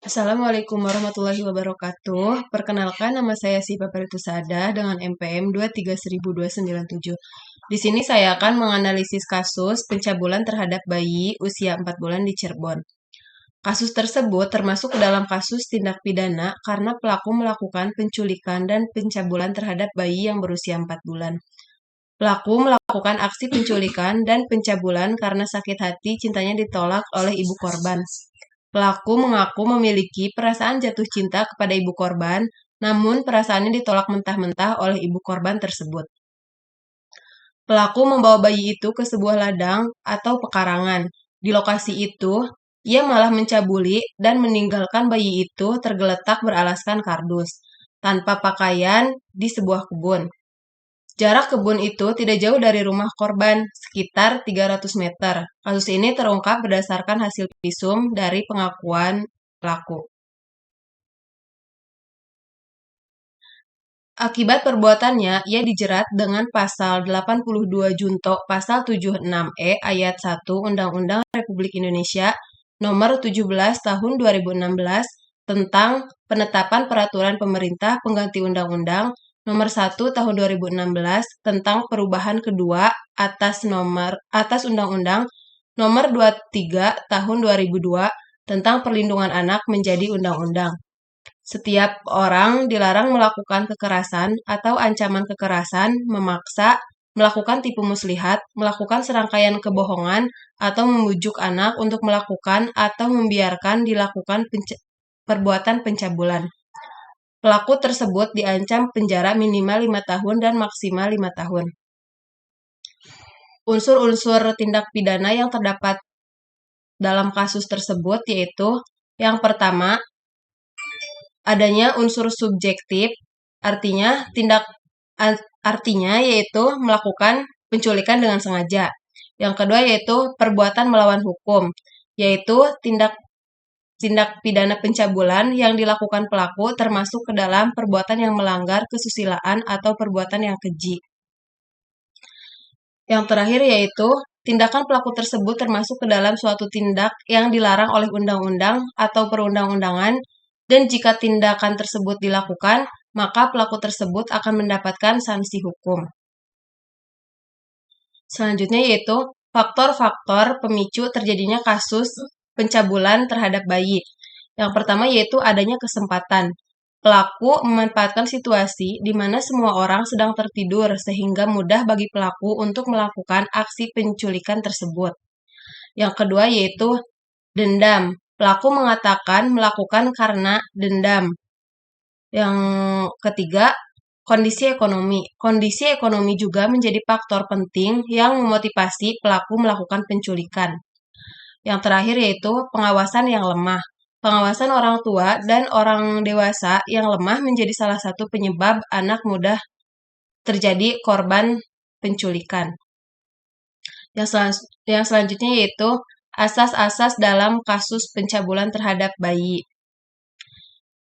Assalamualaikum warahmatullahi wabarakatuh. Perkenalkan, nama saya Siva Peritusada dengan NPM 2300297. Di sini saya akan menganalisis kasus pencabulan terhadap bayi usia 4 bulan di Cirebon. Kasus tersebut termasuk ke dalam kasus tindak pidana karena pelaku melakukan penculikan dan pencabulan terhadap bayi yang berusia 4 bulan. Pelaku melakukan aksi penculikan dan pencabulan karena sakit hati cintanya ditolak oleh ibu korban. Pelaku mengaku memiliki perasaan jatuh cinta kepada ibu korban, namun perasaannya ditolak mentah-mentah oleh ibu korban tersebut. Pelaku membawa bayi itu ke sebuah ladang atau pekarangan. Di lokasi itu, ia malah mencabuli dan meninggalkan bayi itu tergeletak beralaskan kardus, tanpa pakaian di sebuah kebun. Jarak kebun itu tidak jauh dari rumah korban, sekitar 300 meter. Kasus ini terungkap berdasarkan hasil visum dari pengakuan pelaku. Akibat perbuatannya, ia dijerat dengan pasal 82 Junto pasal 76E ayat 1 Undang-Undang Republik Indonesia nomor 17 tahun 2016 tentang penetapan peraturan pemerintah pengganti Undang-Undang nomor 1 tahun 2016 tentang perubahan kedua atas Undang-Undang nomor 23 tahun 2002 tentang perlindungan anak menjadi undang-undang. Setiap orang dilarang melakukan kekerasan atau ancaman kekerasan, memaksa, melakukan tipu muslihat, melakukan serangkaian kebohongan, atau membujuk anak untuk melakukan atau membiarkan dilakukan perbuatan pencabulan. Pelaku tersebut diancam penjara minimal 5 tahun dan maksimal 5 tahun. Unsur-unsur tindak pidana yang terdapat dalam kasus tersebut yaitu yang pertama, adanya unsur subjektif, artinya yaitu melakukan penculikan dengan sengaja. Yang kedua yaitu perbuatan melawan hukum, yaitu tindak pidana pencabulan yang dilakukan pelaku termasuk ke dalam perbuatan yang melanggar kesusilaan atau perbuatan yang keji. Yang terakhir yaitu tindakan pelaku tersebut termasuk ke dalam suatu tindak yang dilarang oleh undang-undang atau perundang-undangan, dan jika tindakan tersebut dilakukan, maka pelaku tersebut akan mendapatkan sanksi hukum. Selanjutnya yaitu faktor-faktor pemicu terjadinya kasus pencabulan terhadap bayi. Yang pertama yaitu adanya kesempatan. Pelaku memanfaatkan situasi di mana semua orang sedang tertidur sehingga mudah bagi pelaku untuk melakukan aksi penculikan tersebut. Yang kedua yaitu dendam. Pelaku mengatakan melakukan karena dendam. Yang ketiga, kondisi ekonomi. Kondisi ekonomi juga menjadi faktor penting yang memotivasi pelaku melakukan penculikan. Yang terakhir yaitu pengawasan yang lemah. Pengawasan orang tua dan orang dewasa yang lemah menjadi salah satu penyebab anak mudah terjadi korban penculikan. Yang selanjutnya yaitu asas-asas dalam kasus pencabulan terhadap bayi.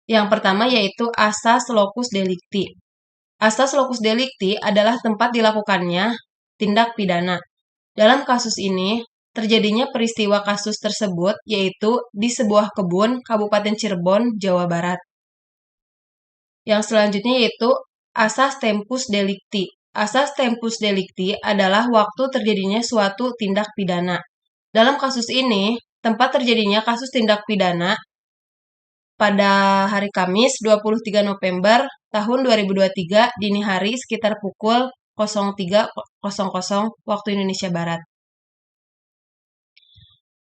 Yang pertama yaitu asas locus delicti. Asas locus delicti adalah tempat dilakukannya tindak pidana. Dalam kasus ini, terjadinya peristiwa kasus tersebut yaitu di sebuah kebun Kabupaten Cirebon, Jawa Barat. Yang selanjutnya yaitu asas tempus delicti. Asas tempus delicti adalah waktu terjadinya suatu tindak pidana. Dalam kasus ini, tempat terjadinya kasus tindak pidana pada hari Kamis 23 November tahun 2023 dini hari sekitar pukul 03.00 waktu Indonesia Barat.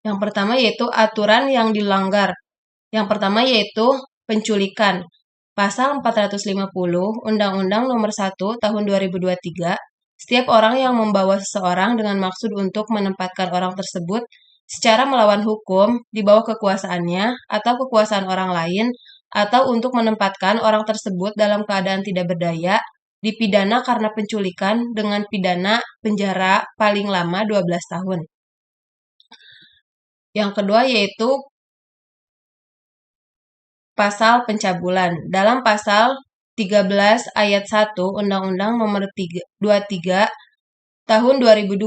Yang pertama yaitu aturan yang dilanggar. Yang pertama yaitu penculikan. Pasal 450 Undang-Undang Nomor 1 Tahun 2023, setiap orang yang membawa seseorang dengan maksud untuk menempatkan orang tersebut secara melawan hukum di bawah kekuasaannya atau kekuasaan orang lain, atau untuk menempatkan orang tersebut dalam keadaan tidak berdaya, dipidana karena penculikan dengan pidana penjara paling lama 12 tahun. Yang kedua yaitu pasal pencabulan. Dalam pasal 13 ayat 1 Undang-Undang Nomor 23 Tahun 2002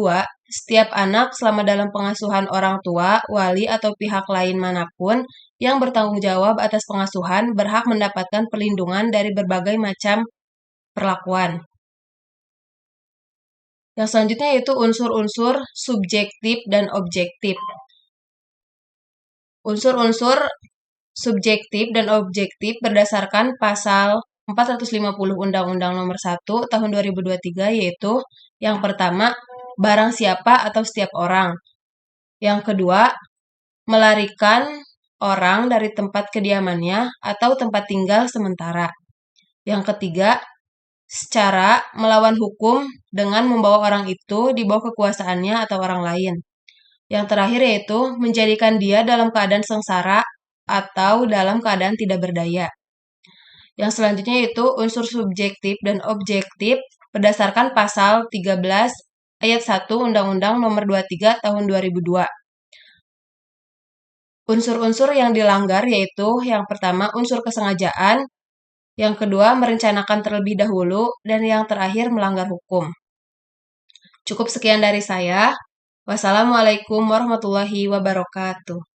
setiap anak selama dalam pengasuhan orang tua, wali, atau pihak lain manapun yang bertanggung jawab atas pengasuhan berhak mendapatkan perlindungan dari berbagai macam perlakuan. Yang selanjutnya yaitu unsur-unsur subjektif dan objektif. Unsur-unsur subjektif dan objektif berdasarkan pasal 450 Undang-Undang Nomor 1 Tahun 2023 yaitu yang pertama, barang siapa atau setiap orang. Yang kedua, melarikan orang dari tempat kediamannya atau tempat tinggal sementara. Yang ketiga, secara melawan hukum dengan membawa orang itu di bawah kekuasaannya atau orang lain. Yang terakhir yaitu menjadikan dia dalam keadaan sengsara atau dalam keadaan tidak berdaya. Yang selanjutnya yaitu unsur subjektif dan objektif berdasarkan pasal 13 ayat 1 Undang-Undang Nomor 23 Tahun 2002. Unsur-unsur yang dilanggar yaitu yang pertama unsur kesengajaan, yang kedua merencanakan terlebih dahulu, dan yang terakhir melanggar hukum. Cukup sekian dari saya. Wassalamualaikum warahmatullahi wabarakatuh.